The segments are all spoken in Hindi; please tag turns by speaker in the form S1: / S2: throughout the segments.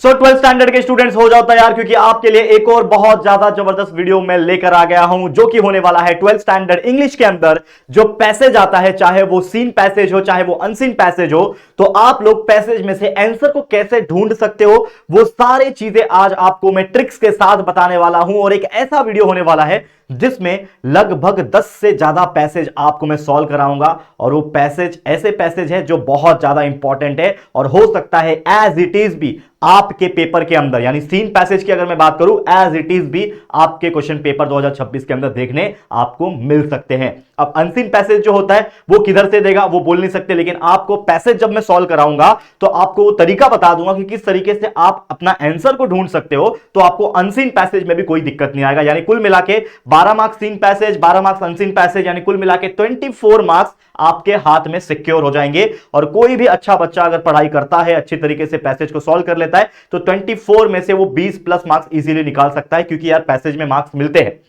S1: सो 12th स्टैंडर्ड के स्टूडेंट्स हो जाओ तैयार, क्योंकि आपके लिए एक और बहुत ज्यादा जबरदस्त वीडियो मैं लेकर आ गया हूं, जो कि होने वाला है 12th स्टैंडर्ड इंग्लिश के अंदर जो पैसेज आता है, चाहे वो सीन पैसेज हो चाहे वो अनसीन पैसेज हो, तो आप लोग पैसेज में से आंसर को कैसे ढूंढ सकते हो, वो सारी चीजें आज आपको मैं ट्रिक्स के साथ बताने वाला हूं। और एक ऐसा वीडियो होने वाला है जिसमें लगभग 10 से ज्यादा पैसेज आपको मैं सॉल्व कराऊंगा, और वो पैसेज ऐसे पैसेज है जो बहुत ज्यादा इंपॉर्टेंट है और हो सकता है एज इट इज भी आपके पेपर के अंदर, यानी सीन पैसेज की अगर मैं बात करूं, एज इट इज भी आपके क्वेश्चन पेपर 2026 के अंदर देखने आपको मिल सकते हैं। अब अनसीन पैसेज जो होता है वो किधर से देगा वो बोल नहीं सकते, लेकिन आपको पैसेज जब मैं सॉल्व कराऊंगा तो आपको वो तरीका बता दूंगा कि किस तरीके से आप अपना आंसर को ढूंढ सकते हो, तो आपको अनसीन पैसेज में भी कोई दिक्कत नहीं आएगा। यानी कुल मिला के 12 marks seen passage, 12 marks unseen passage, यानी कुल मिला के 24 मार्क्स आपके हाथ में सिक्योर हो जाएंगे। और कोई भी अच्छा बच्चा अगर पढ़ाई करता है, अच्छी तरीके से पैसेज को सॉल्व कर लेता है, तो 24 में से वो 20 प्लस मार्क्स इजीली निकाल सकता है, क्योंकि यार पैसेज में मार्क्स मिलते हैं।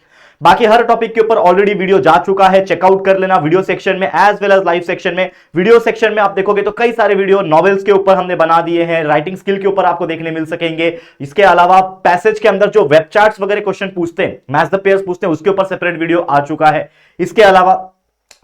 S1: बाकी हर टॉपिक के ऊपर ऑलरेडी वीडियो जा चुका है, चेकआउट कर लेना वीडियो सेक्शन में as well as live section में। वीडियो सेक्शन में आप देखोगे तो कई सारे वीडियो नॉवेल्स के ऊपर हमने बना दिए हैं, राइटिंग स्किल के ऊपर आपको देखने मिल सकेंगे। इसके अलावा पैसेज के अंदर जो वेब चार्ट्स वगैरह क्वेश्चन पूछते हैं, मैच द पेयर्स पूछते हैं, उसके ऊपर सेपरेट वीडियो आ चुका है। इसके अलावा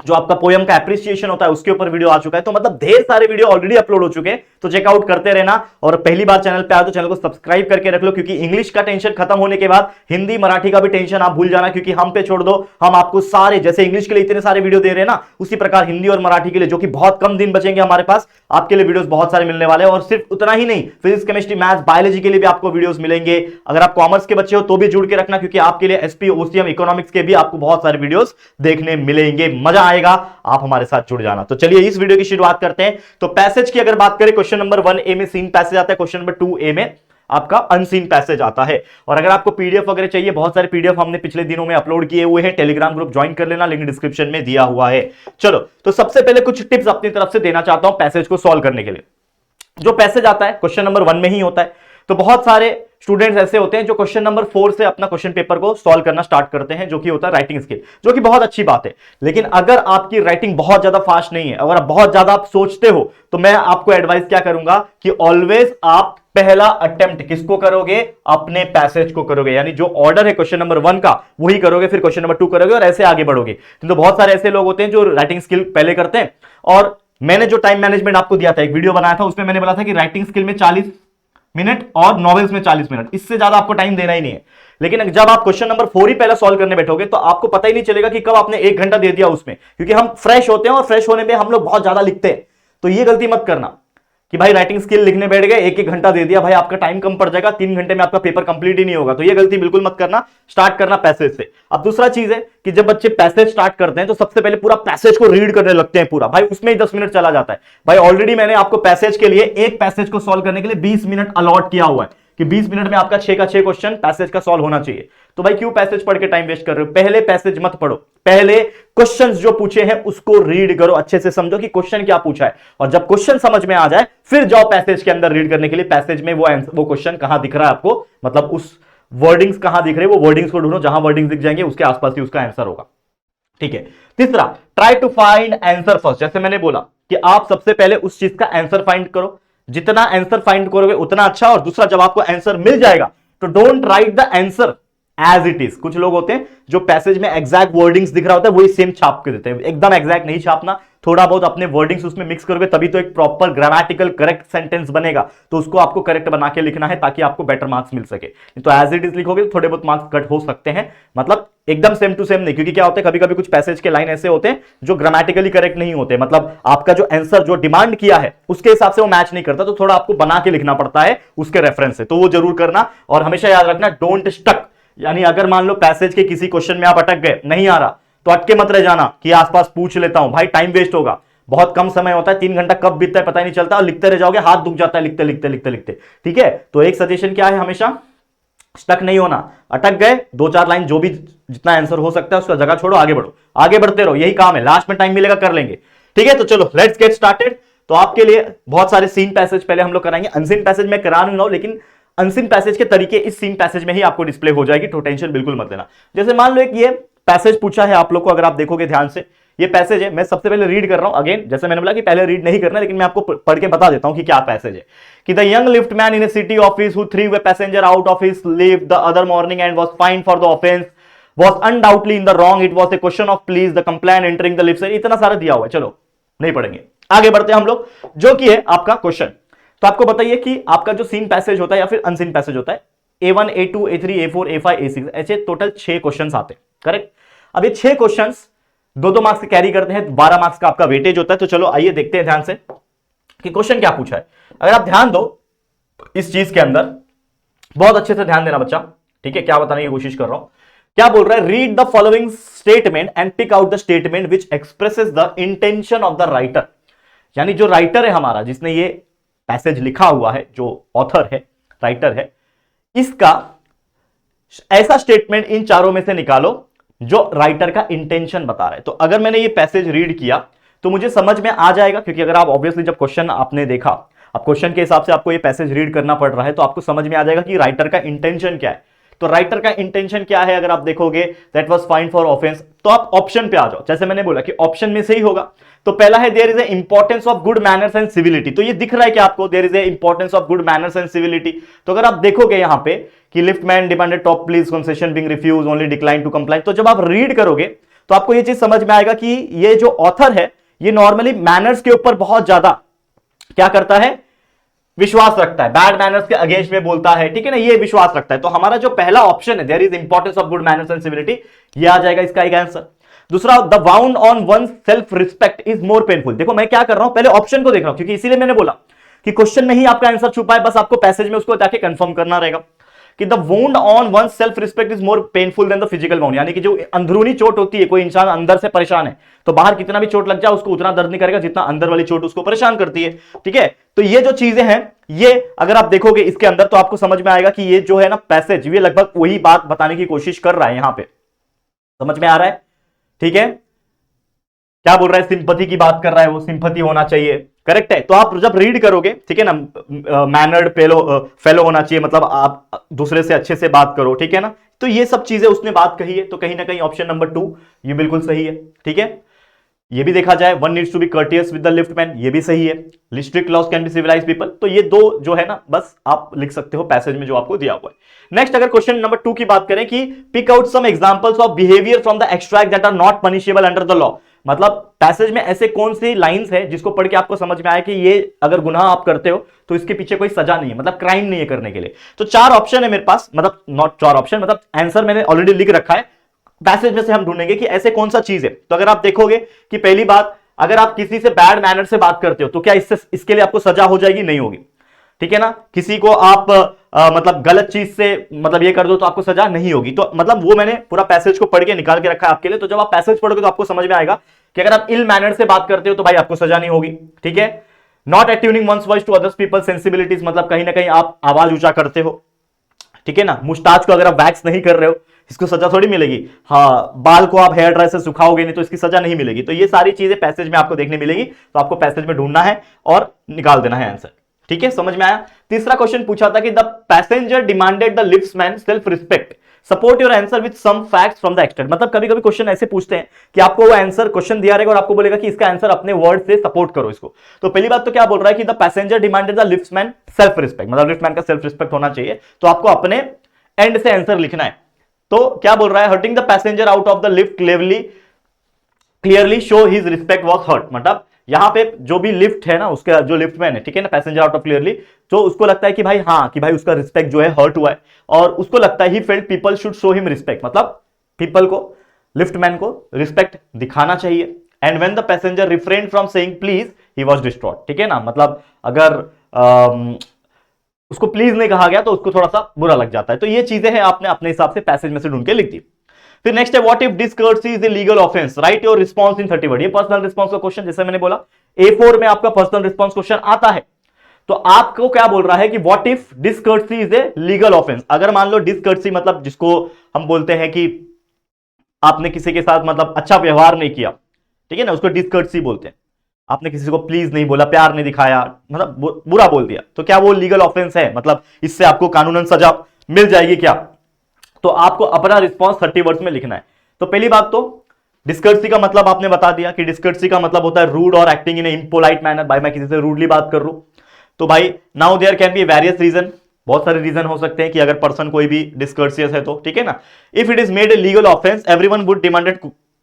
S1: जो आपका पोयम का एप्रिसिएशन होता है उसके ऊपर वीडियो आ चुका है। तो मतलब ढेर सारे वीडियो ऑलरेडी अपलोड हो चुके हैं, तो चेकआउट करते रहना। और पहली बार चैनल पे आए तो चैनल को सब्सक्राइब करके रख लो, क्योंकि इंग्लिश का टेंशन खत्म होने के बाद हिंदी मराठी का भी टेंशन आप भूल जाना, क्योंकि हम पे छोड़ दो। हम आपको सारे, जैसे इंग्लिश के लिए इतने सारे वीडियो दे रहे हैं ना, उसी प्रकार हिंदी और मराठी के लिए, जो कि बहुत कम दिन बचेंगे हमारे पास, आपके लिए वीडियोस बहुत सारे मिलने वाले हैं। और सिर्फ उतना ही नहीं, फिजिक्स केमिस्ट्री मैथ्स बायोलॉजी के लिए भी आपको वीडियोस मिलेंगे। अगर आप कॉमर्स के बच्चे हो तो भी जुड़ के रखना, क्योंकि आपके लिए एसपी ओसीएम इकोनॉमिक्स के भी आपको बहुत सारे वीडियोस देखने मिलेंगे। मजा आएगा, आप हमारे साथ जुड़ जाना। तो चलिए इस वीडियो की शुरुआत करते हैं। तो पैसेज की अगर बात करें, क्वेश्चन नंबर 1A में सीन पैसेज आता है, क्वेश्चन नंबर 2A में आपका अनसीन पैसेज आता है। और अगर आपको पीडीएफ वगैरह चाहिए, बहुत सारे पीडीएफ हमने पिछले दिनों में अपलोड किए हुए हैं, टेलीग्राम ग्रुप ज्वाइन कर लेना, लिंक डिस्क्रिप्शन में दिया हुआ है। चलो, तो सबसे पहले कुछ टिप्स अपनी तरफ से देना चाहता हूं पैसेज को सॉल्व करने के लिए। जो पैसेज आता है क्वेश्चन नंबर 1 में ही होता है, तो बहुत सारे स्टूडेंट्स ऐसे होते हैं जो क्वेश्चन नंबर 4 से अपना क्वेश्चन पेपर को सॉल्व करना स्टार्ट करते हैं, जो कि होता है राइटिंग स्किल, जो कि बहुत अच्छी बात है। लेकिन अगर आपकी राइटिंग बहुत ज्यादा फास्ट नहीं है, अगर आप बहुत ज्यादा आप सोचते हो, तो मैं आपको एडवाइस क्या करूंगा कि ऑलवेज आप पहला अटेम्प्ट किसको करोगे, अपने पैसेज को करोगे। यानी जो ऑर्डर है क्वेश्चन नंबर 1 का वही करोगे, फिर क्वेश्चन नंबर 2 करोगे, और ऐसे आगे बढ़ोगे। तो बहुत सारे ऐसे लोग होते हैं जो राइटिंग स्किल पहले करते हैं। और मैंने जो टाइम मैनेजमेंट आपको दिया था, एक वीडियो बनाया था, उसमें मैंने बोला था कि राइटिंग स्किल में 40 मिनट और नॉवेल्स में 40 मिनट, इससे ज्यादा आपको टाइम देना ही नहीं है। लेकिन जब आप क्वेश्चन नंबर 4 ही पहले सॉल्व करने बैठोगे, तो आपको पता ही नहीं चलेगा कि कब आपने 1 घंटा दे दिया उसमें, क्योंकि हम फ्रेश होते हैं और फ्रेश होने में हम लोग बहुत ज्यादा लिखते हैं। तो ये गलती मत करना कि भाई राइटिंग स्किल लिखने बैठ गए, 1-1 घंटा दे दिया, भाई आपका टाइम कम पड़ जाएगा, 3 घंटे में आपका पेपर कंप्लीट ही नहीं होगा। तो ये गलती बिल्कुल मत करना, स्टार्ट करना पैसेज से। अब दूसरा चीज है कि जब बच्चे पैसेज स्टार्ट करते हैं तो सबसे पहले पूरा पैसेज को रीड करने लगते हैं पूरा, भाई उसमें ही 10 मिनट चला जाता है। भाई ऑलरेडी मैंने आपको पैसेज के लिए, एक पैसेज को सॉल्व करने के लिए 20 मिनट अलॉट किया हुआ है कि 20 मिनट में आपका 6 का 6 क्वेश्चन पैसेज का सॉल्व होना चाहिए। तो भाई क्यों पैसेज पढ़ के टाइम वेस्ट कर रहे हो? पहले पैसेज मत पढ़ो, पहले क्वेश्चंस जो पूछे हैं उसको रीड करो, अच्छे से समझो कि क्वेश्चन क्या पूछा है, और जब क्वेश्चन समझ में आ जाए फिर जाओ पैसेज के अंदर रीड करने के लिए। पैसेज में वो क्वेश्चन कहां दिख रहा है आपको, मतलब उस वर्डिंग्स कहां दिख रहे हैं, वो वर्डिंग्स को ढूंढो, जहां वर्डिंग्स दिख जाएंगे उसके आसपास ही उसका आंसर होगा। ठीक है। तीसरा, try to find answer first. जैसे मैंने बोला कि आप सबसे पहले उस चीज का आंसर फाइंड करो, जितना आंसर फाइंड करोगे उतना अच्छा। और दूसरा, जब आपको आंसर मिल जाएगा तो don't write the answer as it is. कुछ लोग होते हैं जो पैसेज में एग्जैक्ट वर्डिंग्स दिख रहा होता है वही सेम छाप के देते हैं, एकदम एग्जैक्ट नहीं छापना, थोड़ा बहुत अपने वर्डिंग्स उसमें मिक्स करोगे तभी तो एक प्रॉपर ग्रामेटिकल करेक्ट सेंटेंस बनेगा। तो उसको आपको करेक्ट बना के लिखना है ताकि आपको बेटर मार्क्स मिल सके। तो एज इट इज लिखोगे तो थोड़े बहुत मार्क्स कट हो सकते हैं, मतलब एकदम सेम टू सेम नहीं, क्योंकि क्या होता है कभी कभी कुछ पैसेज के लाइन ऐसे होते हैं जो ग्रामेटिकली करेक्ट नहीं होते, मतलब आपका जो आंसर जो डिमांड किया है उसके हिसाब से वो मैच नहीं करता, तो थोड़ा आपको बना के लिखना पड़ता है उसके रेफरेंस से। तो वो जरूर करना। और हमेशा याद रखना, डोंट स्टक। यानी अगर मान लो पैसेज के किसी क्वेश्चन में आप अटक गए, नहीं आ रहा, तो अटके मत रह जाना कि आसपास पूछ लेता हूं, भाई टाइम वेस्ट होगा। बहुत कम समय होता है, 3 घंटा कब बीतता है पता ही नहीं चलता, और लिखते रह जाओगे, हाथ दुख जाता है लिखते लिखते लिखते लिखते। ठीक है। तो एक सजेशन क्या है, हमेशा स्टक नहीं होना। अटक गए, 2-4 लाइन जो भी जितना आंसर हो सकता है उसका जगह छोड़ो, आगे बढ़ो, आगे बढ़ते रहो, यही काम है। लास्ट में टाइम मिलेगा कर लेंगे। ठीक है। तो चलो लेट्स गेट स्टार्टेड। तो आपके लिए बहुत सारे सीन पैसेज पहले हम लोग कराएंगे। अनसीन पैसेज में करा नहीं रहा हूं, लेकिन अनसीन पैसेज के तरीके इस सीन पैसेज में ही आपको डिस्प्ले हो जाएगी, तो टेंशन बिल्कुल मत लेना। जैसे मान लो एक ये पैसेज पूछा है आप लोग को, अगर आप देखोगे ध्यान से, ये पैसेज है, मैं सबसे पहले रीड कर रहा हूं। अगेन जैसे मैंने बोला कि पहले रीड नहीं करना, लेकिन मैं आपको पढ़ के बता देता हूं कि क्या पैसेज है। कि the young lift man in A city office who through a passenger out of his lift the other morning and was find for the offence was undoubtedly in the wrong. It was a question of please the complaint entering the lift. इतना सारा दिया हुआ है, चलो नहीं पढ़ेंगे, आगे बढ़ते हैं हम लोग, जो कि है आपका क्वेश्चन। तो आपको बताइए कि आपका जो सीन पैसेज होता है या फिर अनसीन पैसेज होता है, A1 A2 A3 A4 A5 A6 ऐसे टोटल 6 क्वेश्चंस आते हैं, करेक्ट। अब ये 6 क्वेश्चंस 2-2 मार्क्स के कैरी करते हैं, 12 मार्क्स का आपका वेटेज होता है। तो चलो आइए देखते हैं ध्यान से कि क्वेश्चन क्या पूछा है। अगर आप ध्यान दो इस चीज के अंदर, बहुत अच्छे से ध्यान देना बच्चा, ठीक है, क्या बताने की कोशिश कर रहा हूं। क्या बोल रहा है, read the following statement and pick out the statement which expresses the intention of the writer. यानी जो राइटर है हमारा, जिसने ये पैसेज लिखा हुआ है, जो ऑथर है, राइटर है, इसका ऐसा स्टेटमेंट इन चारों में से निकालो जो राइटर का इंटेंशन बता रहा है। तो अगर मैंने ये पैसेज रीड किया तो मुझे समझ में आ जाएगा, क्योंकि अगर आप ऑब्वियसली जब क्वेश्चन आपने देखा, अब क्वेश्चन के हिसाब से आपको ये पैसेज रीड करना पड़ रहा है, तो आपको समझ में आ जाएगा कि राइटर का इंटेंशन क्या है। तो राइटर का इंटेंशन क्या है, अगर आप देखोगे that was fine for offence, तो आप ऑप्शन पे आ जाओ। जैसे मैंने बोला कि ऑप्शन में से ही होगा। तो पहला है there is a importance of good manners and civility. तो ये दिख रहा है कि आपको there is a importance of good manners and civility. तो अगर आप देखोगे यहां पे कि liftman demanded top please concession being refuse only decline to comply, तो जब आप रीड करोगे तो आपको ये चीज समझ में आएगा कि ये जो ऑथर है ये नॉर्मली मैनर्स के ऊपर बहुत ज्यादा क्या करता है, विश्वास रखता है, बैड मैनर्स के अगेंस्ट में बोलता है, ठीक है ना, ये विश्वास रखता है। तो हमारा जो पहला ऑप्शन है there is importance of good manners and civility, ये आ जाएगा इसका एक आंसर। दूसरा, the wound on one self respect is more painful. देखो मैं क्या कर रहा हूं, पहले ऑप्शन को देख रहा हूं, क्योंकि इसीलिए मैंने बोला कि क्वेश्चन में ही आपका आंसर छुपा है, बस आपको पैसेज में उसको जाके कंफर्म करना रहेगा कि the wound on one self respect is more painful than the physical wound. यानी कि जो अंदरूनी चोट होती है, कोई इंसान अंदर से परेशान है तो बाहर कितना भी चोट लग जाए उसको उतना दर्द नहीं करेगा जितना अंदर वाली चोट उसको परेशान करती है, ठीक है। तो ये जो चीजें हैं, ये अगर आप देखोगे इसके अंदर तो आपको समझ में आएगा कि ये जो है ना पैसेज, ये लगभग वही बात बताने की कोशिश कर रहा है यहां पे, समझ में आ रहा है, ठीक है। क्या बोल रहा है, सिंपैथी की बात कर रहा है, वो सिंपैथी होना चाहिए, करेक्ट है। तो आप जब रीड करोगे, ठीक है ना, मैनर्ड फेलो होना चाहिए, मतलब आप दूसरे से अच्छे से बात करो, ठीक है ना। तो ये सब चीजें उसने बात कही है, तो कहीं ना कहीं ऑप्शन नंबर 2 ये बिल्कुल सही है, ठीक है। ये भी देखा जाए, one needs to be courteous with the liftman, ये भी सही है। Strict laws can be civilised people, तो ये दो जो है ना बस आप लिख सकते हो पैसेज में जो आपको दिया हुआ है। नेक्स्ट अगर क्वेश्चन नंबर 2 की बात करें कि pick out some examples of behaviour from the extract that are not punishable under the law. मतलब पैसेज में ऐसे कौन सी लाइंस है जिसको पढ़ के आपको समझ में आए कि ये अगर गुनाह आप करते हो तो इसके पीछे कोई सजा नहीं है, मतलब क्राइम नहीं है करने के लिए। तो 4 ऑप्शन है मेरे पास, मतलब नॉट 4 ऑप्शन, मतलब आंसर मैंने ऑलरेडी लिख रखा है, पैसेज में से हम ढूंढेंगे कि ऐसे कौन सा चीज है। तो अगर आप देखोगे कि पहली बात, अगर आप किसी से बैड मैनर से बात करते हो तो क्या इसके लिए आपको सजा हो जाएगी, नहीं होगी, ठीक है ना। किसी को आप मतलब गलत चीज से मतलब ये कर दो तो आपको सजा नहीं होगी। तो मतलब वो मैंने पूरा पैसेज को पढ़ के निकाल के रखा है आपके लिए। तो जब आप पैसेज पढ़ोगे तो आपको समझ में आएगा कि अगर आप इल मैनर से बात करते हो तो भाई आपको सजा नहीं होगी, ठीक है। Not attuning one's voice to others people sensibilities, मतलब कहीं ना कहीं आप आवाज ऊंचा करते हो, ठीक है ना। मुस्ताच को अगर आप वैक्स नहीं कर रहे हो, इसको सजा थोड़ी मिलेगी। हाँ, बाल को आप हेयर ड्रायर से सुखाओगे नहीं तो इसकी सजा नहीं मिलेगी। तो ये सारी चीजें पैसेज में आपको देखने मिलेगी, तो आपको पैसेज में ढूंढना है और निकाल देना है आंसर, ठीक है, समझ में आया। तीसरा क्वेश्चन पूछा था कि the passenger demanded the liftman self respect, support your answer with some facts from the extract. मतलब कभी कभी क्वेश्चन ऐसे पूछते हैं कि आपको वो आंसर क्वेश्चन दिया रहेगा और आपको बोलेगा कि इसका आंसर अपने वर्ड से सपोर्ट करो इसको। तो पहली बात तो क्या बोल रहा है कि the passenger demanded the liftman self respect, मतलब लिफ्टमैन का सेल्फ रिस्पेक्ट होना चाहिए, तो आपको अपने एंड से आंसर लिखना है। तो क्या बोल रहा है, hurting the passenger out of the lift clearly show his respect was hurt. मतलब यहां पे जो भी लिफ्ट है ना, उसका जो लिफ्टमैन है, ठीक है ना, पैसेंजर आउट ऑफ क्लियरली, तो उसको लगता है कि भाई हाँ, कि भाई उसका रिस्पेक्ट जो है हर्ट हुआ है, और उसको लगता है he felt people should show him respect, मतलब पीपल को, लिफ्टमैन को रिस्पेक्ट दिखाना चाहिए। And when the passenger refrain from saying please he was destroyed, ठीक है ना, मतलब अगर उसको प्लीज नहीं कहा गया तो उसको थोड़ा सा बुरा लग जाता है। तो ये चीजें हैं आपने अपने हिसाब से पैसेज में से ढूंढ के लिख दी। फिर नेक्स्ट है what if discourtesy is a legal offence, write your response in 30 word. ये पर्सनल रिस्पांस का क्वेश्चन, जैसे मैंने बोला A4 में आपका पर्सनल रिस्पांस क्वेश्चन आता है। तो आपको क्या बोल रहा है कि what if discourtesy is a legal offence. अगर मान लो डिसकर्सी मतलब जिसको हम बोलते हैं कि आपने किसी के साथ मतलब अच्छा व्यवहार नहीं किया, ठीक है ना, उसको डिसकर्सी बोलते हैं। आपने किसी को प्लीज नहीं बोला, प्यार नहीं दिखाया, मतलब बुरा बोल दिया, तो क्या वो लीगल ऑफेंस है, मतलब इससे आपको कानूनन सजा मिल जाएगी क्या। तो आपको अपना रिस्पॉन्स 30 वर्ड्स में लिखना है। तो पहली बात तो डिस्कर्सी का मतलब आपने बता दिया कि डिस्कर्सी का मतलब होता है रूड और एक्टिंग इन इम्पोलाइट मैनर। भाई मैं किसी से रूडली बात कर रहा हूं तो भाई now there can be various reason, बहुत सारे रीजन हो सकते हैं कि अगर पर्सन कोई भी डिस्कर्सियस है तो, ठीक है ना। If it is made a legal offence everyone would demanded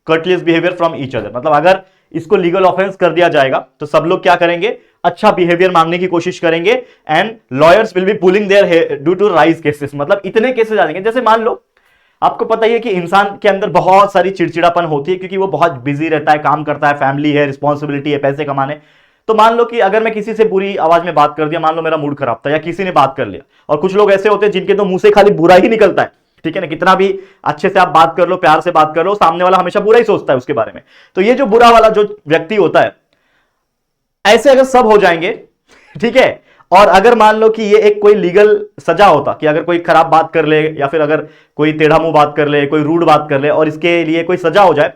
S1: courteous behaviour from each other. मतलब अगर इसको लीगल ऑफेंस कर दिया जाएगा तो सब लोग क्या करेंगे, अच्छा बिहेवियर मांगने की कोशिश करेंगे and lawyers will be pulling their due to rise cases. मतलब इतने केसेस आ जाएंगे, जैसे मान लो आपको पता ही है कि इंसान के अंदर बहुत सारी चिड़चिड़ापन होती है क्योंकि वो बहुत बिजी रहता है, काम करता है, फैमिली है, रिस्पॉन्सिबिलिटी है, पैसे कमाने। तो मान लो कि अगर मैं किसी से बुरी आवाज में बात कर दिया, मान लो मेरा मूड खराब था या किसी ने बात कर लिया, और कुछ लोग ऐसे होते हैं जिनके तो मुंह से खाली बुरा ही निकलता है, ठीक है ना, कितना भी अच्छे से आप बात कर लो, प्यार से बात कर लो, सामने वाला हमेशा बुरा ही सोचता है उसके बारे में। तो ये जो बुरा वाला जो व्यक्ति होता है, ऐसे अगर सब हो जाएंगे, ठीक है, और अगर मान लो कि ये एक कोई लीगल सजा होता कि अगर कोई खराब बात कर ले या फिर अगर कोई टेढ़ा मुंह बात कर ले, कोई रूड बात कर ले और इसके लिए कोई सजा हो जाए,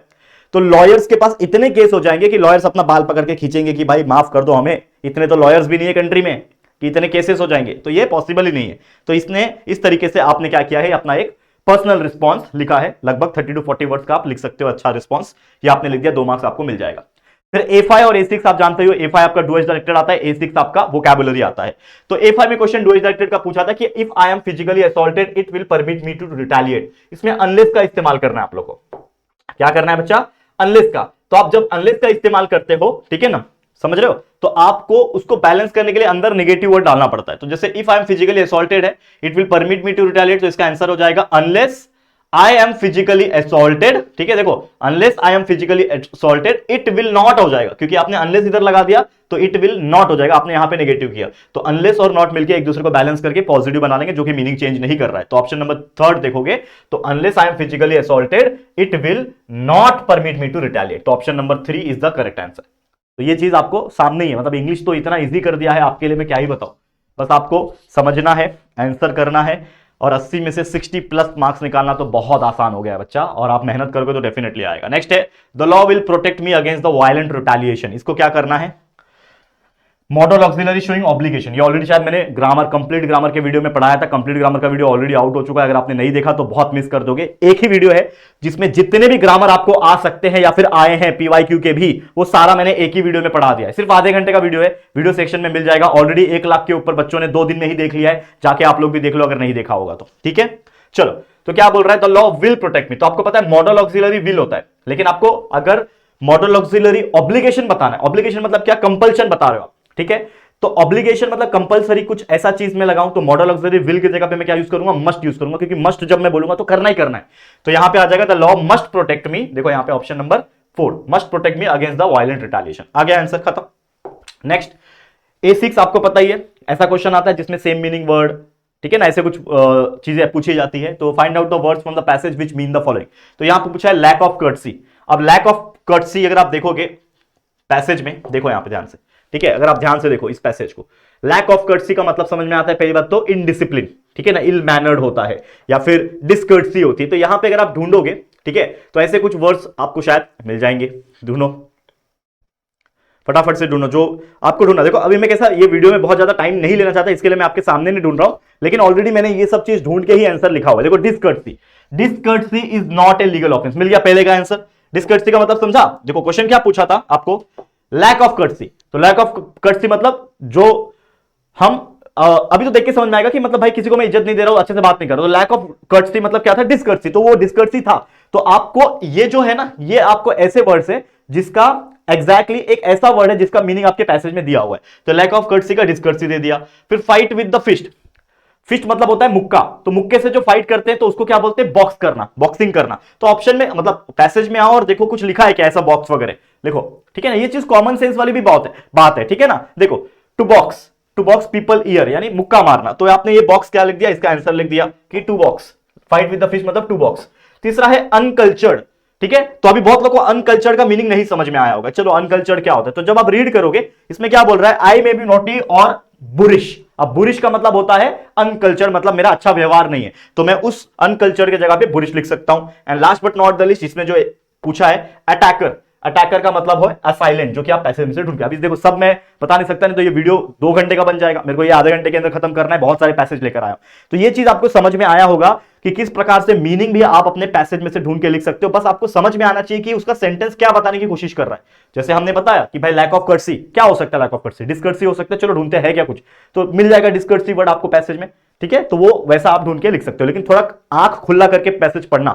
S1: तो लॉयर्स के पास इतने केस हो जाएंगे कि लॉयर्स अपना बाल पकड़ के खींचेंगे कि भाई माफ कर दो हमें, इतने तो लॉयर्स भी नहीं है कंट्री में कि इतने केसेस हो जाएंगे। तो ये पॉसिबल ही नहीं है। तो इसने इस तरीके से आपने क्या किया है, अपना एक पर्सनल रिस्पॉन्स लिखा है, लगभग 30 to 40 वर्ड्स का आप लिख सकते हो अच्छा रिस्पॉन्स, ये आपने लिख दिया, 2 मार्क्स आपको मिल जाएगा। फिर A5 और A6 आप जानते हो, A5 आपका डुअल डायरेक्टेड आता है, A6 आपका वोकैबुलरी आता है। तो A5 में क्वेश्चन डुअल डायरेक्टेड का पूछा था कि if I am physically assaulted it will permit me to retaliate. इसमें अनलेस का इस्तेमाल करना है आप लोगों को। क्या करना है बच्चा, अनलेस का। तो आप जब अनलेस का इस्तेमाल करते हो, ठीक है ना, समझ रहे हो, तो आपको उसको बैलेंस करने के लिए अंदर नेगेटिव वर्ड डालना पड़ता है। तो जैसे if I am physically assaulted है, it will permit me to retaliate, तो इसका आंसर हो जाएगा unless I am physically assaulted, ठीक है। देखो unless I am physically assaulted it will not हो जाएगा, क्योंकि आपने अनलेस इधर लगा दिया तो इट विल नॉट हो जाएगा, आपने यहां पे नेगेटिव किया। तो अनलेस और नॉट मिलकर एक दूसरे को बैलेंस करके पॉजिटिव बना लेंगे, जो कि मीनिंग चेंज नहीं कर रहा है। तो ऑप्शन नंबर 3 देखोगे तो unless I am physically assaulted it will not permit me to retaliate. तो option number 3 is the correct answer. तो ये चीज आपको सामने ही है, मतलब इंग्लिश तो इतना इजी कर दिया है आपके लिए, मैं क्या ही बताऊं, बस आपको समझना है, आंसर करना है, और 80 में से 60 प्लस मार्क्स निकालना तो बहुत आसान हो गया बच्चा, और आप मेहनत करोगे तो डेफिनेटली आएगा। नेक्स्ट है the law will protect me against the violent retaliation. इसको क्या करना है, मॉडल ऑक्सिलरी शोइंग ऑब्लिगेशन। ये ऑलरेडी शायद मैंने ग्रामर, कंप्लीट ग्रामर के वीडियो में पढ़ाया था। कंप्लीट ग्रामर का वीडियो ऑलरेडी आउट हो चुका है, अगर आपने नहीं देखा तो बहुत मिस कर दोगे। एक ही वीडियो है जिसमें जितने भी ग्रामर आपको आ सकते हैं या फिर आए हैं PYQ के भी, वो सारा मैंने एक ही वीडियो में पढ़ा दिया है। सिर्फ आधे घंटे का वीडियो है, वीडियो सेक्शन में मिल जाएगा। ऑलरेडी 1 लाख के ऊपर बच्चों ने 2 दिन में ही देख लिया है, जाके आप लोग भी देख लो अगर नहीं देखा होगा तो, ठीक है। चलो, तो क्या बोल रहा है, the law will protect me. तो आपको पता है मॉडल ऑक्सिलरी विल होता है, लेकिन आपको अगर मॉडल ऑक्सिलरी ऑब्लिगेशन बताना है, ऑब्लिगेशन मतलब क्या, कंपल्शन बता रहे हो, ठीक है। तो ऑब्लिगेशन मतलब कंपलसरी कुछ ऐसा चीज में लगाऊं, तो मॉडल ऑक्सिलरी विल की जगह पे मैं क्या यूज करूंगा, मस्ट यूज करूंगा, क्योंकि मस्ट जब मैं बोलूंगा तो करना ही करना है। तो यहां पे आ जाएगा the law must protect me. देखो यहां पे option number 4 must protect me against the violent retaliation. आ गया आंसर, खत्म। नेक्स्ट A6 आपको पता ही है, ऐसा क्वेश्चन आता है जिसमें सेम मीनिंग वर्ड, ठीक है ना, ऐसे कुछ चीजें पूछी जाती है। तो find out the words from the passage which mean the following. तो यहां पे पूछा है लैक ऑफ कर्टसी। अब लैक ऑफ कर्टसी अगर आप देखोगे पैसेज में, देखो यहां पे ध्यान से, ठीक है, अगर आप ध्यान से देखो इस पैसेज को, लैक ऑफ कर्टसी का मतलब समझ में आता है, पहली बात तो इनडिसिप्लिन, ठीक है ना, इल मैनर्ड होता है, या फिर डिसकर्टसी होती है। तो यहां पे अगर आप ढूंढोगे, ठीक है, तो ऐसे कुछ वर्ड्स आपको शायद मिल जाएंगे। ढूंढो, फटाफट से ढूंढो जो आपको ढूंढना। देखो अभी मैं कैसा, ये वीडियो में बहुत ज्यादा टाइम नहीं लेना चाहता, इसके लिए मैं आपके सामने नहीं ढूंढ रहा हूं, लेकिन ऑलरेडी मैंने ये सब चीज ढूंढ के ही आंसर लिखा हुआ है। देखो discourtesy, discourtesy is not a legal offence, मिल गया पहले का आंसर। डिसकर्टसी का मतलब समझा। देखो क्वेश्चन क्या पूछा था आपको, लैक ऑफ कर्टसी। तो लैक ऑफ कर्टसी मतलब जो हम अभी तो देख के समझ में आएगा कि मतलब भाई किसी को मैं इज्जत नहीं दे रहा हूं, अच्छे से बात नहीं कर रहा हूं। तो लैक ऑफ कर्टसी मतलब क्या था, डिसकर्टसी। तो वो डिसकर्टसी था। तो आपको ये जो है ना, ये आपको ऐसे वर्ड से जिसका एग्जैक्टली एक ऐसा वर्ड है जिसका मीनिंग आपके पैसेज में दिया हुआ है। तो लैक ऑफ कर्टसी का डिसकर्टसी दे दिया। फिर fight with the fist. Fist मतलब होता है मुक्का, तो मुक्के से जो फाइट करते हैं तो उसको क्या बोलते हैं, बॉक्स करना, बॉक्सिंग करना। तो ऑप्शन में मतलब पैसेज में आओ और देखो कुछ लिखा है क्या ऐसा बॉक्स वगैरह, देखो, ठीक है ना, ये चीज कॉमन सेंस वाली भी बात है, ठीक है ना। देखो टू बॉक्स पीपल ईयर, यानी मुक्का मारना। तो आपने ये बॉक्स क्या लिख दिया, इसका आंसर लिख दिया कि to box. Fight with the fish मतलब टू बॉक्स। तीसरा है अनकल्चर्ड, ठीक है। तो अभी बहुत लोगों को अनकल्चर्ड का मीनिंग नहीं समझ में आया होगा। चलो अनकल्चर्ड क्या होता है, तो जब आप रीड करोगे इसमें क्या बोल रहा है, आई मे बी नॉटी और बुरिश। अब बुरिश का मतलब होता है अनकल्चर्ड, मतलब मेरा अच्छा व्यवहार नहीं है, तो मैं उस अनकल्चर्ड की जगह पे बुरिश लिख सकता हूं। And last but not the list, इसमें जो पूछा है अटैकर। अटैकर का मतलब है असाइलेंट, जो कि आप पैसे में से ढूंढ के, अभी देखो सब मैं बता नहीं सकता, नहीं तो ये वीडियो 2 घंटे का बन जाएगा, मेरे को ये आधे घंटे के अंदर खत्म करना है, बहुत सारे पैसेज लेकर आया। तो ये चीज आपको समझ में आया होगा कि किस प्रकार से मीनिंग भी आप अपने पैसेज में से ढूंढ के लिख सकते हो। बस आपको समझ में आना चाहिए कि उसका सेंटेंस क्या बताने की कोशिश कर रहा है। जैसे हमने बताया कि भाई लैक ऑफ कर्सी, क्या हो सकता है लैक ऑफ कर्सी? डिस्कर्सी हो सकता है, चलो ढूंढते हैं क्या कुछ, तो मिल जाएगा डिस्कर्सी वर्ड आपको पैसेज में, ठीक है, तो वो वैसा आप ढूंढ के लिख सकते हो, लेकिन थोड़ा आंख खुला करके पैसेज पढ़ना,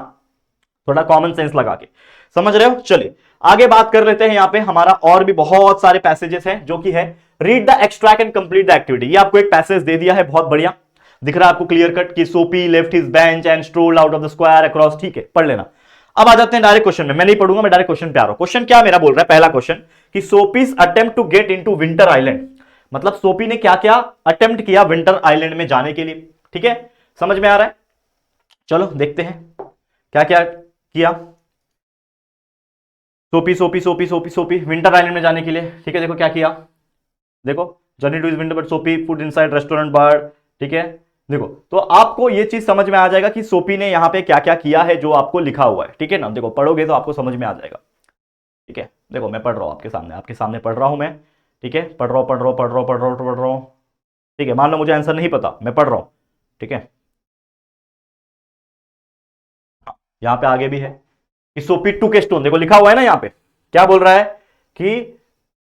S1: थोड़ा कॉमन सेंस लगा के, समझ रहे हो। चलिए आगे बात कर लेते हैं। यहां पे हमारा और भी बहुत सारे पैसेजेस हैं, जो कि है read the extract and complete the activity. ये आपको एक पैसेज दे दिया है, बहुत बढ़िया दिख रहा है आपको क्लियर कट कि Soapy left his bench and strolled out of the square across, ठीक है, पढ़ लेना। अब आ जाते हैं डायरेक्ट क्वेश्चन में, मैं नहीं पढ़ूंगा, मैं डायरेक्ट क्वेश्चन पे आ रहा हूं। क्वेश्चन क्या मेरा बोल रहा है, पहला क्वेश्चन कि Soapy's attempt to get into winter island, मतलब सोपी ने क्या क्या अटेम्प्ट किया विंटर आइलैंड में जाने के लिए, ठीक है, समझ में आ रहा है। चलो देखते हैं क्या क्या किया सोपी सोपी सोपी सोपी सोपी विंटर आइलैंड में जाने के लिए, ठीक है। देखो क्या किया, देखो journey two is winter but सोपी फूड इनसाइड रेस्टोरेंट बार, ठीक है। देखो तो आपको ये चीज समझ में आ जाएगा कि सोपी ने यहां पे क्या क्या किया है, जो आपको लिखा हुआ है, ठीक है ना। देखो पढ़ोगे तो आपको समझ में आ जाएगा, ठीक है। देखो मैं पढ़ रहा हूं आपके सामने पढ़ रहा हूं मैं, ठीक है, पढ़ रहा हूं, ठीक है। मान लो मुझे आंसर नहीं पता, मैं पढ़ रहा हूं, ठीक है। यहां पे आगे भी है कि सोपी टू के स्टोन, देखो लिखा हुआ है ना, यहां पे क्या बोल रहा है कि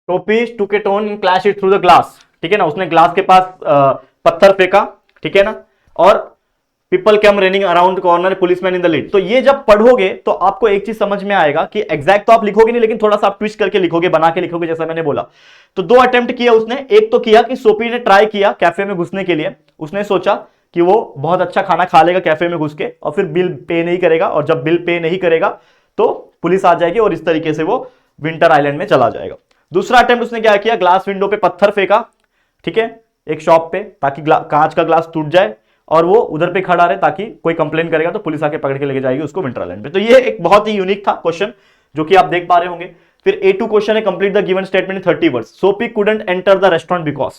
S1: सोपी टू के tone in clash it through the glass, ठीक है ना। उसने ग्लास के पास पत्थर फेंका, ठीक है ना, और people come running around corner policeman in the lead. तो ये जब पढ़ोगे तो आपको एक चीज समझ में आएगा कि एग्जैक्ट तो आप लिखोगे नहीं, लेकिन थोड़ा सा आप ट्विस्ट करके लिखोगे, बना के लिखोगे, जैसा मैंने बोला। तो 2 अटेम्प्ट किया उसने, एक तो किया कि सोपी ने ट्राई किया कैफे में घुसने के लिए, उसने सोचा कि वो बहुत अच्छा खाना खा लेगा कैफे में घुस के, और फिर बिल पे नहीं करेगा, और जब बिल पे नहीं करेगा तो पुलिस आ जाएगी, और इस तरीके से वो विंटर आइलैंड में चला जाएगा। दूसरा अटेम्प्ट उसने क्या किया, ग्लास विंडो पे पत्थर फेंका, ठीक है, एक शॉप पे, ताकि कांच का ग्लास टूट जाए और वो उधर पे खड़ा रहे, ताकि कोई कंप्लेन करेगा तो पुलिस आके पकड़ के लेके जाएगी उसको विंटर आइलैंड पे। तो ये एक बहुत ही यूनिक था क्वेश्चन, जो कि आप देख पा रहे होंगे। फिर A2 क्वेश्चन है, complete the given statement in 30 words. Soapy couldn't enter the restaurant because,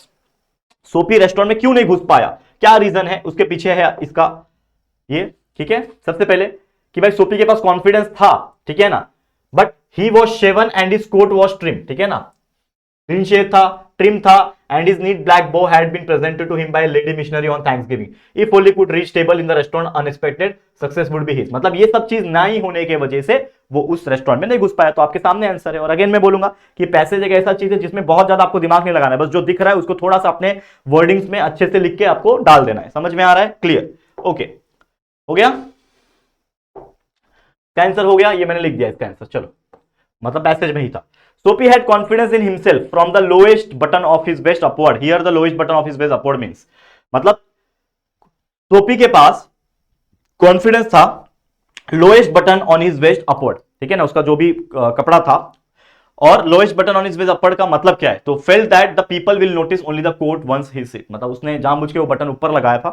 S1: Soapy restaurant में क्यों नहीं घुस पाया, क्या रीजन है, उसके पीछे है इसका ये, ठीक है। सबसे पहले कि भाई सोपी के पास कॉन्फिडेंस था, ठीक है ना, but he was shaven and his coat was trim, ठीक है ना, क्लीन शेव था, ट्रिम था, and his neat black bow had been presented to him by lady missionary on Thanksgiving. If only could reach table in the restaurant unexpected success would be his. मतलब ये सब चीज ना ही होने की वजह से वो उस रेस्टोरेंट में नहीं घुस पाया। तो आपके सामने आंसर है। और अगेन मैं बोलूंगा कि पैसेज एक ऐसा चीज है जिसमें बहुत ज्यादा आपको दिमाग नहीं लगाना है, बस जो दिख रहा है उसको थोड़ा सा अपने वर्डिंग्स में अच्छे से लिख के आपको डाल देना है। समझ में आ रहा है, क्लियर, ओके, हो गया, आंसर हो गया, ये मैंने लिख दिया इसका आंसर, चलो, मतलब पैसेज में ही था। Sophie had confidence in himself from the lowest button of his vest upward. Here the lowest button of his vest upward means, मतलब सोपी के पास कॉन्फिडेंस था lowest button on his vest upward, ठीक है ना, उसका जो भी कपड़ा था, और lowest button on his vest upward का मतलब क्या है, तो felt that the people will notice only the coat once he sit, मतलब उसने जानबूझ के वो बटन ऊपर लगाया था,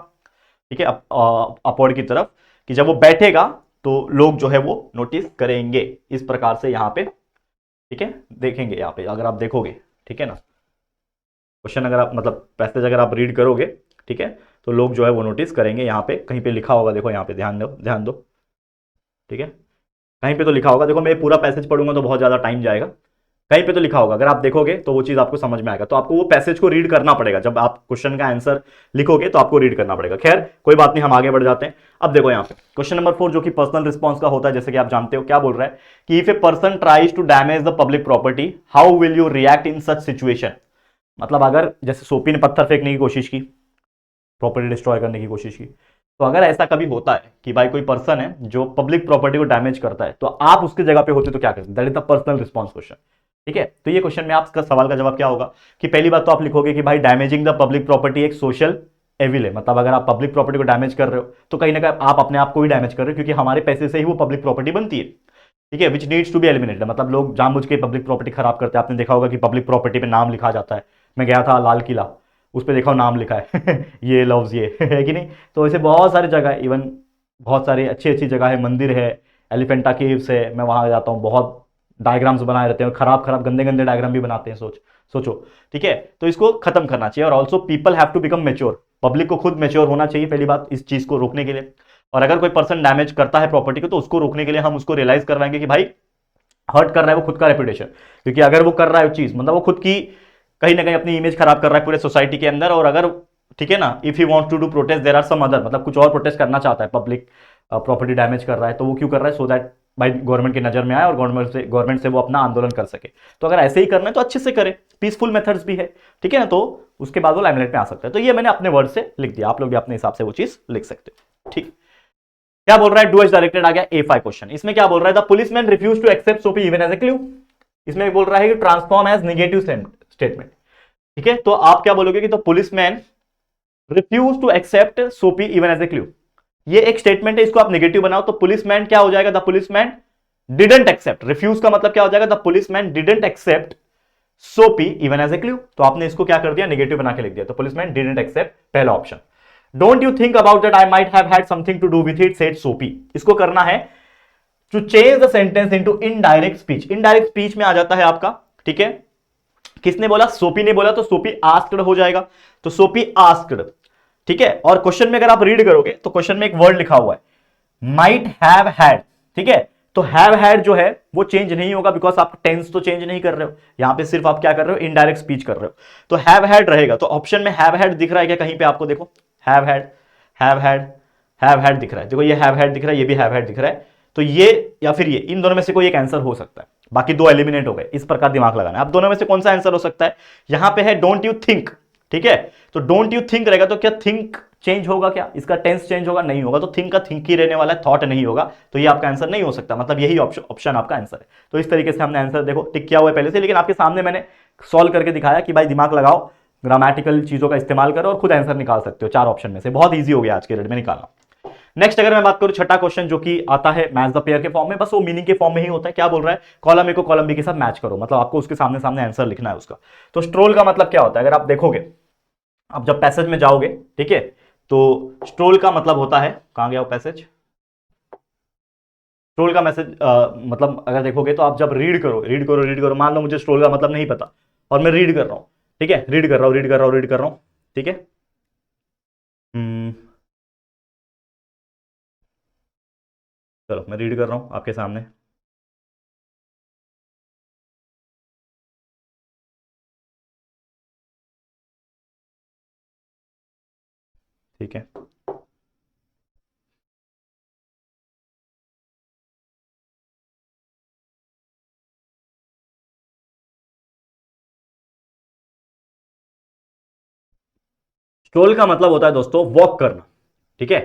S1: ठीक है, अपवर्ड की तरफ, कि जब वो बैठेगा तो लोग जो है वो नोटिस करेंगे, इस प्रकार से यहां पे, ठीक है, देखेंगे यहाँ पे अगर आप देखोगे, ठीक है ना, क्वेश्चन अगर आप मतलब पैसेज अगर आप रीड करोगे, ठीक है, तो लोग जो है वो नोटिस करेंगे। यहाँ पे कहीं पे लिखा होगा, देखो यहाँ पे ध्यान दो, ठीक है, कहीं पे तो लिखा होगा, देखो मैं पूरा पैसेज पढ़ूंगा तो बहुत ज्यादा टाइम जाएगा, कहीं पे तो लिखा होगा, अगर आप देखोगे तो वो चीज आपको समझ में आएगा। तो आपको वो पैसेज को रीड करना पड़ेगा, जब आप क्वेश्चन का आंसर लिखोगे तो आपको रीड करना पड़ेगा। खैर कोई बात नहीं, हम आगे बढ़ जाते हैं। अब देखो यहाँ पे क्वेश्चन नंबर 4 जो कि पर्सनल रिस्पॉन्स का होता है, जैसे कि आप जानते हो, क्या बोल रहा है कि if a person tries to damage the public property how will you react in such situation. मतलब अगर जैसे सोपी ने पत्थर फेंकने की कोशिश की, प्रॉपर्टी डिस्ट्रॉय करने की कोशिश की, तो अगर ऐसा कभी होता है कि भाई कोई पर्सन है जो पब्लिक प्रॉपर्टी को डैमेज करता है, तो आप उसकी जगह पे होते तो क्या करते, that is the personal response question, ठीक है। तो ये क्वेश्चन में आपका सवाल का जवाब क्या होगा कि पहली बात तो आप लिखोगे कि भाई डैमेजिंग द पब्लिक प्रॉपर्टी एक सोशल एविल है, मतलब अगर आप पब्लिक प्रॉपर्टी को डैमेज कर रहे हो तो कहीं ना कहीं आप अपने आप को ही डैमेज कर रहे हो, क्योंकि हमारे पैसे से ही वो पब्लिक प्रॉपर्टी बनती है, ठीक है, which needs to be eliminated. मतलब लोग जानबूझ के पब्लिक प्रॉपर्टी खराब करते हैं। आपने देखा होगा कि पब्लिक प्रॉपर्टी पे नाम लिखा जाता है, मैं गया था लाल किला, उस पर देखा नाम लिखा है ये लव्स ये है कि नहीं। तो ऐसे बहुत सारी जगह है, इवन बहुत सारी अच्छी अच्छी जगह है, मंदिर है, एलिफेंटा केव्स है, मैं वहां जाता हूँ, बहुत डायग्राम्स बनाए रहते हैं, और खराब खराब गंदे गंदे डायग्राम भी बनाते हैं, सोचो, ठीक है। तो इसको खत्म करना चाहिए। और also people have to become mature, public को खुद मेच्योर होना चाहिए पहली बात, इस चीज को रोकने के लिए। और अगर कोई पर्सन डैमेज करता है प्रॉपर्टी को, तो उसको रोकने के लिए हम उसको रियलाइज करवाएंगे कि भाई हर्ट कर रहा है वो खुद का रेपुटेशन, क्योंकि अगर वो कर रहा है वो चीज, मतलब वो खुद की कहीं ना कहीं अपनी इमेज खराब कर रहा है पूरे सोसाइटी के अंदर। और अगर ठीक है ना, if he wants to do protest there are some other, मतलब कुछ और प्रोटेस्ट करना चाहता है, पब्लिक प्रॉपर्टी डैमेज कर रहा है, तो वो क्यों कर रहा है, सो दैट भाई गवर्नमेंट की नजर में आए और गवर्नमेंट से वो अपना आंदोलन कर सके। तो अगर ऐसे ही करना है तो अच्छे से करे, पीसफुल मेथड्स भी है, ठीक है ना, तो उसके बाद वो लाइमलाइट में आ सकता है। तो ये मैंने अपने वर्ड से लिख दिया, आप लोग भी अपने हिसाब से वो चीज लिख सकते हो, ठीक। क्या बोल रहा है, डू एज डायरेक्टेड आ गया A5 क्वेश्चन। इसमें क्या बोल रहा है, the policeman refuse to accept soapy even as a clue. इसमें बोल रहा है कि ट्रांसफॉर्म एज नेगेटिव स्टेटमेंट, ठीक है। तो आप क्या बोलोगे कि the policeman refuse to accept soapy even as a clue, ये एक स्टेटमेंट है, इसको आप नेगेटिव बनाओ तो पुलिसमैन क्या हो जाएगा, the policeman didn't accept. Refuse का मतलब क्या हो जाएगा, the policeman didn't accept soapy even as a clue. तो आपने इसको क्या कर दिया, नेगेटिव बना के लिख दिया, तो पुलिसमैन डिडंट एक्सेप्ट पहला option. Don't you think about that I might have had something to do with it said soapy, इसको करना है to change the sentence into indirect speech. Indirect speech में आ जाता है आपका, ठीक है, किसने बोला, सोपी ने बोला, तो सोपी आस्क्ड हो जाएगा, तो सोपी आस्क्ड, ठीक है। और क्वेश्चन में अगर आप रीड करोगे तो क्वेश्चन में एक वर्ड लिखा हुआ है माइट हैव हैड, ठीक है। तो हैव हैड जो है वो चेंज नहीं होगा, बिकॉज आप टेंस तो चेंज नहीं कर रहे हो, यहां पे सिर्फ आप क्या कर रहे हो, इनडायरेक्ट स्पीच कर रहे हो, तो हैव हैड रहेगा। तो ऑप्शन में हैव हैड दिख रहा है क्या कहीं पे आपको, देखो have had, have had, have had दिख रहा है, देखो ये हैव हैड दिख रहा है, ये भी हैव हैड दिख रहा है, तो ये या फिर ये, इन दोनों में से कोई एक आंसर हो सकता है, बाकी दो एलिमिनेट हो गए। इस प्रकार दिमाग लगाना है, अब दोनों में से कौन सा आंसर हो सकता है, यहां पे है डोंट यू थिंक, ठीक है, तो डोंट यू थिंक रहेगा, तो क्या थिंक चेंज होगा, क्या इसका टेंस चेंज होगा, नहीं होगा, तो थिंक का थिंक ही रहने वाला है, थॉट नहीं होगा, तो ये आपका आंसर नहीं हो सकता, मतलब यही ऑप्शन आपका आंसर है। तो इस तरीके से हमने आंसर देखो टिक किया हुआ है पहले से, लेकिन आपके सामने मैंने सॉल्व करके दिखाया कि भाई दिमाग लगाओ, ग्रामेटिकल चीजों का इस्तेमाल करो और खुद आंसर निकाल सकते हो, 4 ऑप्शन में से बहुत ईजी हो गया आज के डेट में निकालना। नेक्स्ट अगर मैं बात करूं छठा क्वेश्चन जो कि आता है मैच द पेयर के फॉर्म में, बस वो मीनिंग के फॉर्म में ही होता है। क्या बोल रहा है, कॉलम ए को कॉलम बी के साथ मैच करो, मतलब आपको उसके सामने सामने आंसर लिखना है उसका। तो स्ट्रोल का मतलब क्या होता है, अगर आप देखोगे, अब जब पैसेज में जाओगे, ठीक है, तो स्ट्रोल का मतलब होता है, कहां गया वो पैसेज, स्ट्रोल का मैसेज मतलब अगर देखोगे तो आप जब रीड करो, रीड करो, मान लो मुझे स्ट्रोल का मतलब नहीं पता और मैं रीड कर रहा हूं, ठीक है, रीड कर रहा हूं, ठीक है, चलो मैं रीड कर रहा हूं आपके सामने, ठीक है। स्ट्रोल का मतलब होता है दोस्तों वॉक करना, ठीक है,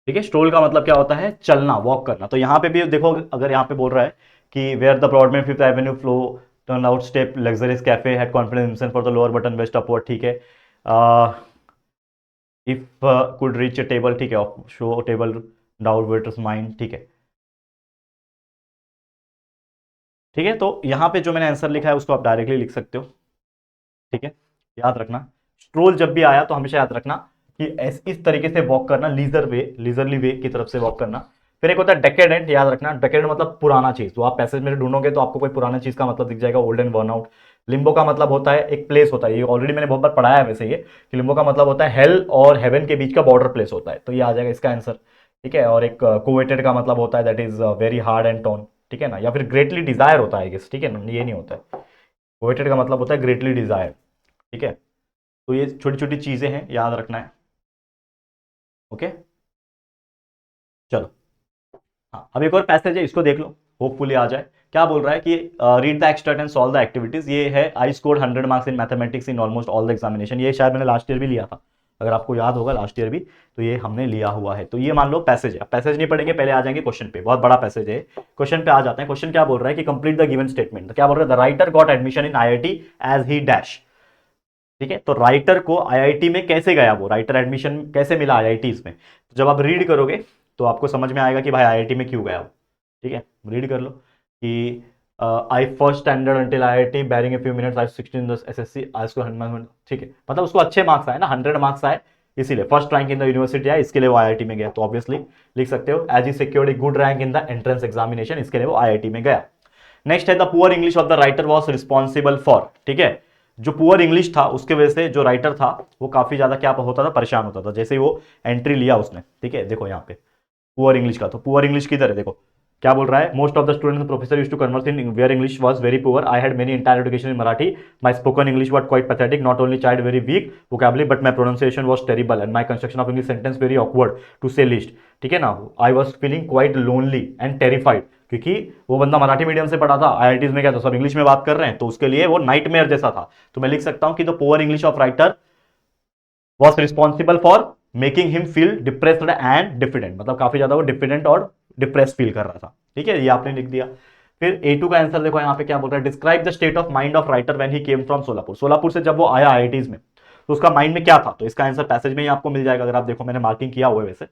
S1: ठीक है, स्ट्रोल का मतलब क्या होता है, चलना, वॉक करना। तो यहां पे भी देखो, अगर यहां पे बोल रहा है कि where the broadman fifth avenue flow turn out step luxurious cafe had confidence for the lower button waist upward, ठीक है, if could reach a table, ठीक है, show table doubt waiters mind, ठीक है, ठीक है। तो यहां पे जो मैंने आंसर लिखा है उसको आप डायरेक्टली लिख सकते हो, ठीक है। याद रखना स्ट्रोल जब भी आया तो हमेशा याद रखना कि इस तरीके से वॉक करना, लीजरली वे की तरफ से वॉक करना। फिर एक होता है डेकेडेंट, याद रखना डेकेडेंट मतलब पुराना चीज, तो आप पैसेज में ढूंढोगे तो आपको कोई पुराना चीज का मतलब दिख जाएगा, old and worn out. Limbo का मतलब होता है एक प्लेस होता है, ये ऑलरेडी मैंने बहुत बार पढ़ाया है वैसे ये, कि लिम्बो का मतलब होता है हेल और हेवन के बीच का बॉर्डर प्लेस होता है, तो ये आ जाएगा इसका आंसर, ठीक है। और एक कोवेटेड का मतलब होता है that is very hard and tone, ठीक है ना, या फिर ग्रेटली डिजायर होता है गेस, ठीक है ना, ये नहीं होता है, कोवेटेड का मतलब होता है ग्रेटली डिजायर, ठीक है। तो ये छोटी छोटी चीजें हैं, याद रखना है, ओके। चलो, हाँ अब एक और पैसेज है, इसको देख लो, होपफुली आ जाए। क्या बोल रहा है कि read the extract and solve the activities, ये है I scored 100 marks in mathematics in almost all the examination, ये शायद मैंने लास्ट ईयर भी लिया था, अगर आपको याद होगा लास्ट ईयर भी, तो ये हमने लिया हुआ है। तो ये मान लो पैसेज है, पैसेज नहीं पढ़ेंगे, पहले आ जाएंगे क्वेश्चन पे, बहुत बड़ा पैसेज है, क्वेश्चन पे आ जाते हैं। क्वेश्चन क्या बोल रहा है कि कंप्लीट द गिवन स्टेटमेंट, क्या बोल रहा है, the writer got admission in IIT as he dash, ठीक है। तो राइटर को आईआईटी में कैसे गया, वो राइटर एडमिशन कैसे मिला आईआईटी में, तो जब आप रीड करोगे तो आपको समझ में आएगा कि भाई आईआईटी में क्यों गया वो, ठीक है। रीड कर लो कि I first standard until IIT barring a few minutes I 16 SSC I score 100, ठीक है, मतलब उसको अच्छे मार्क्स आए ना, 100 मार्क्स आए, इसीलिए first rank in the university आया, इसके लिए वो आईआईटी में गया। तो ऑब्वियसली लिख सकते हो as he secured a good rank in the entrance examination, इसके लिए वो आईआईटी में गया। नेक्स्ट है the poor English of the writer was responsible for, ठीक है, जो पुअर इंग्लिश था उसके वजह से जो राइटर था वो काफी ज्यादा क्या होता था, परेशान होता था, जैसे ही वो एंट्री लिया उसने, ठीक है। देखो यहाँ पे पुअर इंग्लिश का, तो पुअर इंग्लिश किधर है, देखो क्या बोल रहा है, most of the students professor used to converse in where English was very poor, I had many entire education in Marathi, my spoken English was quite pathetic, not only child very weak vocabulary but my pronunciation was terrible and my construction of English sentence very awkward to say least. ठीक है ना, I was feeling quite lonely and terrified, क्योंकि वो बंदा मराठी मीडियम से पढ़ा था, आईआईटीज में क्या था सब इंग्लिश में बात कर रहे हैं, तो उसके लिए वो नाइटमेयर जैसा था। तो मैं लिख सकता हूं कि the poor English of writer was responsible for making him feel depressed and diffident, मतलब काफी ज्यादा वो डिफिडेंट और डिप्रेस फील कर रहा था। ठीक है, ये आपने लिख दिया। फिर A2 का आंसर देखो यहाँ पे क्या बोल रहा है, describe the state of mind of writer when he came from Solapur. Solapur से जब वो आया आईआईटीज में तो उसका माइंड में क्या था, तो इसका आंसर पैसेज में ही आपको मिल जाएगा। अगर आप देखो मैंने मार्किंग किया हुआ है वैसे,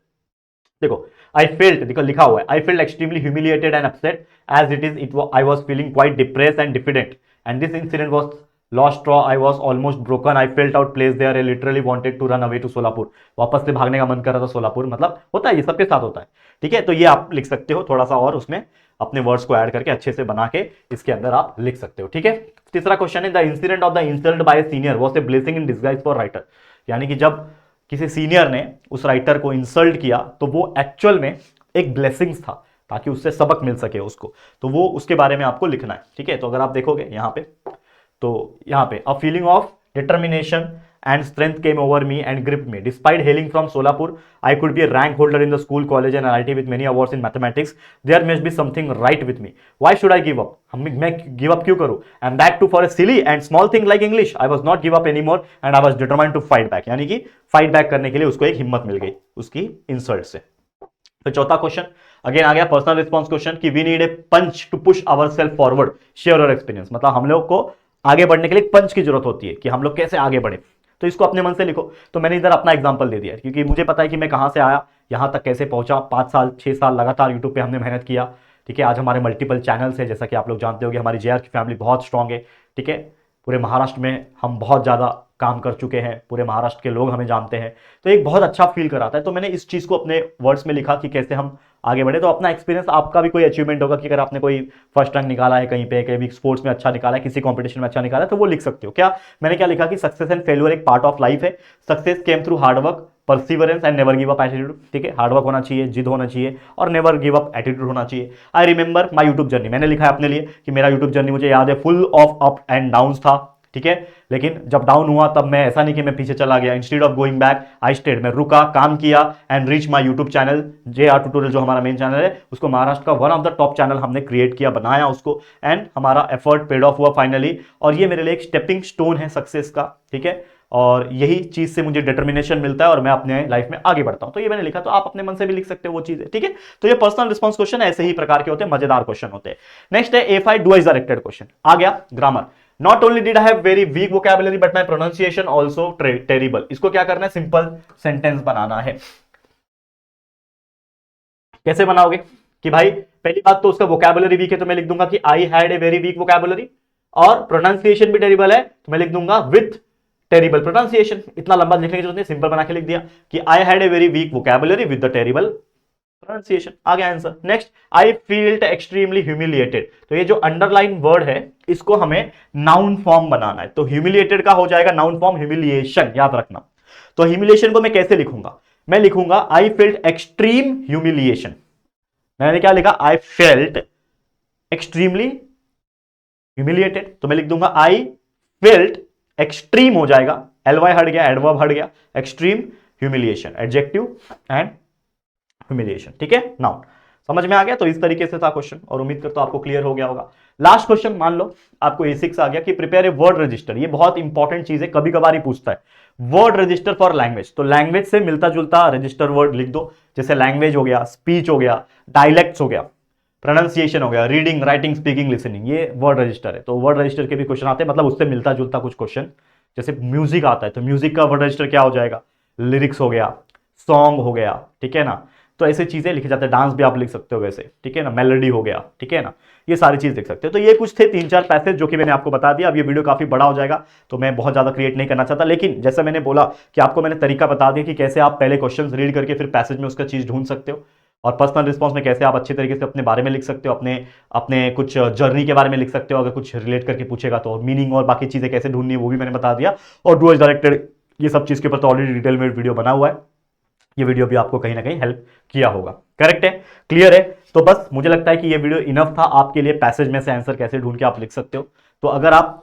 S1: देखो आई फेल्ट, देखो लिखा हुआ है, I felt extremely humiliated and upset as it I was feeling quite depressed and diffident and this incident was lost straw, I was almost broken, I felt out place there, I literally wanted to run away to Solapur, वापस से भागने का मन कर रहा था सोलापुर, मतलब होता है ये सबके साथ होता है। ठीक है, तो ये आप लिख सकते हो थोड़ा सा और उसमें अपने वर्ड्स को ऐड करके अच्छे से बना के इसके अंदर आप लिख सकते हो। ठीक है, तीसरा क्वेश्चन है, the incident of the insult bye senior was a blessing in disguise for writer, यानी कि जब किसी सीनियर ने उस राइटर को इंसल्ट किया तो वो एक्चुअल में एक ब्लेसिंग्स था ताकि उससे सबक मिल सके उसको, तो वो उसके बारे में आपको लिखना है। ठीक है, तो अगर आप देखोगे यहाँ पे, तो यहाँ पे a feeling of determination and strength came over me and grip me despite hailing from Solapur, I could be a rank holder in the school college and IIT with many awards in mathematics, there must be something right with me, why should I give up, मैं गिव अप क्यों करूं, and that too for a silly and small thing like English, I was not give up anymore and I was determined to fight back, यानी कि फाइट बैक करने के लिए उसको एक हिम्मत मिल गई उसकी इंसल्ट से। तो चौथा क्वेश्चन अगेन आ गया, पर्सनल रिस्पॉन्स क्वेश्चन कि we need a punch to push our self forward, share your experience, मतलब हम लोग को आगे बढ़ने के लिए पंच की जरूरत होती है कि हम लोग कैसे आगे बढ़े, तो इसको अपने मन से लिखो। तो मैंने इधर अपना एग्जांपल दे दिया है क्योंकि मुझे पता है कि मैं कहां से आया, यहां तक कैसे पहुंचा, 5 साल 6 साल लगातार यूट्यूब पे हमने मेहनत किया। ठीक है, आज हमारे मल्टीपल चैनल्स है, जैसा कि आप लोग जानते हो कि हमारी जेआर की फैमिली बहुत स्ट्रांग है। ठीक है, पूरे महाराष्ट्र में हम बहुत ज़्यादा काम कर चुके हैं, पूरे महाराष्ट्र के लोग हमें जानते हैं, तो एक बहुत अच्छा फील कराता है। तो मैंने इस चीज़ को अपने वर्ड्स में लिखा कि कैसे हम आगे बढ़े। तो अपना एक्सपीरियंस, आपका भी कोई अचीवमेंट होगा कि अगर आपने कोई फर्स्ट रैंक निकाला है कहीं पे, कहीं स्पोर्ट्स में अच्छा निकाला है, किसी कंपटीशन में अच्छा निकाला है, तो वो लिख सकते हो। क्या मैंने क्या लिखा कि सक्सेस एंड फेल्यूर एक पार्ट ऑफ लाइफ है, success came through hard work, perseverance and never give up attitude. ठीक है, हार्डवर्क होना चाहिए, जिद होना चाहिए और नेवर गिव अप एटीट्यूड होना चाहिए। I remember my YouTube journey, मैंने लिखा है अपने लिए कि मेरा यूट्यूब जर्नी मुझे याद है full of up and downs था। ठीक है, लेकिन जब डाउन हुआ तब मैं ऐसा नहीं कि मैं पीछे चला गया, instead of going back I stayed, मैं रुका, काम किया and reach my YouTube channel JR tutorial, जो हमारा मेन चैनल है, उसको महाराष्ट्र का one of the top channel हमने क्रिएट किया, बनाया उसको, एंड हमारा एफर्ट पेड ऑफ हुआ फाइनली। और ये मेरे लिए एक स्टेपिंग स्टोन है सक्सेस का। ठीक है, और यही चीज से मुझे डिटर्मिनेशन मिलता है और मैं अपने लाइफ में आगे बढ़ता हूं। तो ये मैंने लिखा, तो आप अपने मन से भी लिख सकते हो वो चीजें। ठीक है, तो ये पर्सनल रिस्पॉन्स क्वेश्चन ऐसे ही प्रकार के होते हैं, मजेदार क्वेश्चन होते हैं। नेक्स्ट है A5 do as directed question. आ गया grammar, not only did I have very weak vocabulary but my pronunciation also terrible. इसको क्या करना है, सिंपल सेंटेंस बनाना है। कैसे बनाओगे कि भाई पहली बात तो उसका वोकैबुलरी वीक है तो मैं लिख दूंगा कि I had a very weak vocabulary, और प्रोनाउंसिएशन भी टेरिबल है तो मैं लिख दूंगा विथ टेरिबल प्रोनाउंसिएशन। इतना लंबा लिखने की जरूरत नहीं, सिंपल बना के लिख दिया कि I had a very weak vocabulary with the terrible pronunciation. आ गया answer. Next, I felt extremely humiliated, तो ये जो अंडरलाइन वर्ड है इसको हमें नाउन फॉर्म बनाना है, तो ह्यूमिलिएटेड का हो जाएगा नाउन फॉर्म ह्यूमिलिएशन, याद रखना। तो ह्यूमिलिएशन को मैं कैसे लिखूंगा, मैं लिखूंगा आई फेल्ट एक्सट्रीम ह्यूमिलिएशन। मैंने क्या लिखा, आई फेल्ट एक्सट्रीमली ह्यूमिलिएटेड, तो मैं लिख दूंगा आई फेल्ट, एक्सट्रीम हो जाएगा, एलवाई हट गया, एडवर्ब हट गया, extreme humiliation, adjective and humiliation. ठीक है, नाउन समझ में आ गया। तो इस तरीके से था क्वेश्चन और उम्मीद करता हूं आपको क्लियर हो गया होगा। लास्ट क्वेश्चन, मान लो आपको A6 आ गया कि प्रिपेयर ए वर्ड रजिस्टर। ये बहुत इंपॉर्टेंट चीज है, कभी कभार ही पूछता है, वर्ड रजिस्टर फॉर लैंग्वेज। तो लैंग्वेज से मिलता जुलता रजिस्टर वर्ड लिख दो, जैसे लैंग्वेज हो गया, स्पीच हो गया, डायलेक्ट्स हो गया, प्रोनाउंसिएशन हो गया, रीडिंग, राइटिंग, स्पीकिंग, लिसनिंग, ये वर्ड रजिस्टर है। तो वर्ड रजिस्टर के भी क्वेश्चन आते हैं, मतलब उससे मिलता जुलता कुछ क्वेश्चन। जैसे म्यूजिक आता है तो म्यूजिक का वर्ड रजिस्टर क्या हो जाएगा, लिरिक्स हो गया, सॉन्ग हो गया। ठीक है ना, तो ऐसे चीजें लिखी जाती है। डांस भी आप लिख सकते हो वैसे, ठीक है ना, मेलोडी हो गया, ठीक है ना, ये सारी चीज लिख सकते हो। तो ये कुछ थे 3-4 पैसेज जो कि मैंने आपको बता दिया। अब ये वीडियो काफी बड़ा हो जाएगा तो मैं बहुत ज्यादा क्रिएट नहीं करना चाहता, लेकिन जैसा मैंने बोला कि आपको मैंने तरीका बता दिया कि कैसे आप पहले क्वेश्चंस रीड करके फिर पैसेज में उसका चीज ढूंढ सकते हो, और पर्सनल रिस्पॉन्स में कैसे आप अच्छे तरीके से अपने बारे में लिख सकते हो, अपने कुछ जर्नी के बारे में लिख सकते हो, अगर कुछ रिलेट करके पूछेगा तो। मीनिंग और बाकी चीजें कैसे ढूंढनी है वो भी मैंने बता दिया, और डू एज डायरेक्टेड ये सब चीज के ऊपर तो ऑलरेडी डिटेल में वीडियो बना हुआ है। ये वीडियो भी आपको कहीं ना कहीं हेल्प किया होगा। करेक्ट है, क्लियर है। तो बस मुझे लगता है कि ये वीडियो इनफ था आपके लिए, पैसेज में से आंसर कैसे ढूंढ के आप लिख सकते हो। तो अगर आप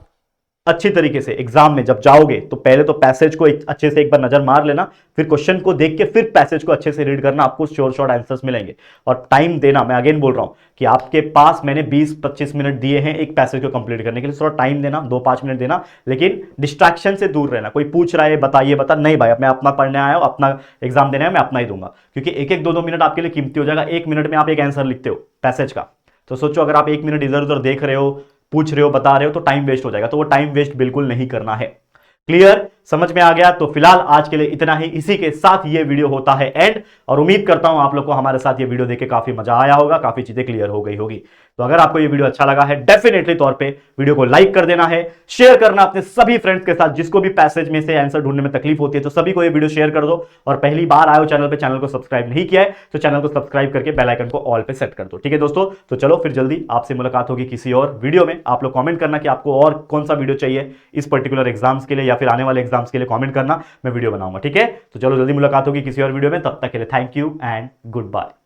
S1: अच्छी तरीके से एग्जाम में जब जाओगे तो पहले तो पैसेज को अच्छे से एक बार नजर मार लेना, फिर क्वेश्चन को देख के फिर पैसेज को अच्छे से रीड करना, आपको शॉर्ट शॉर्ट आंसर्स मिलेंगे। और टाइम देना, मैं अगेन बोल रहा हूं कि आपके पास मैंने 20-25 मिनट दिए हैं एक पैसेज को कंप्लीट करने के लिए, थोड़ा टाइम देना, 2-5 मिनट देना, लेकिन डिस्ट्रैक्शन से दूर रहना। कोई पूछ रहा है बताइए, बता नहीं भाई, मैं अपना पढ़ने आया हूं, अपना एग्जाम देने आया, मैं अपना ही दूंगा। क्योंकि एक एक 2-2 मिनट आपके लिए कीमती हो जाएगा। 1 मिनट में आप एक आंसर लिखते हो पैसेज का, तो सोचो अगर आप 1 मिनट इधर उधर देख रहे हो, पूछ रहे हो, बता रहे हो, तो टाइम वेस्ट हो जाएगा। तो वो टाइम वेस्ट बिल्कुल नहीं करना है। क्लियर, समझ में आ गया? तो फिलहाल आज के लिए इतना ही। इसी के साथ ये वीडियो होता है एंड, और उम्मीद करता हूं आप लोग को हमारे साथ ये वीडियो देख के काफी मजा आया होगा, काफी चीजें क्लियर हो गई होगी। तो अगर आपको ये वीडियो अच्छा लगा है, डेफिनेटली तौर पे वीडियो को लाइक कर देना है, शेयर करना अपने सभी फ्रेंड्स के साथ, जिसको भी पैसेज में से आंसर ढूंढने में तकलीफ होती है, तो सभी को ये वीडियो शेयर कर दो। और पहली बार आए हो चैनल पे, चैनल को सब्सक्राइब नहीं किया है तो चैनल को सब्सक्राइब करके बेल आइकन को ऑल पे सेट कर दो। ठीक है दोस्तों, तो चलो फिर जल्दी आपसे मुलाकात होगी किसी और वीडियो में। आप लोग कमेंट करना कि आपको और कौन सा वीडियो चाहिए इस पर्टिकुलर एग्जाम्स के लिए या फिर आने वाले एग्जाम्स के लिए, कमेंट करना, मैं वीडियो बनाऊंगा। ठीक है, तो चलो जल्दी मुलाकात होगी किसी और वीडियो में। तब तक के लिए thank you and good bye.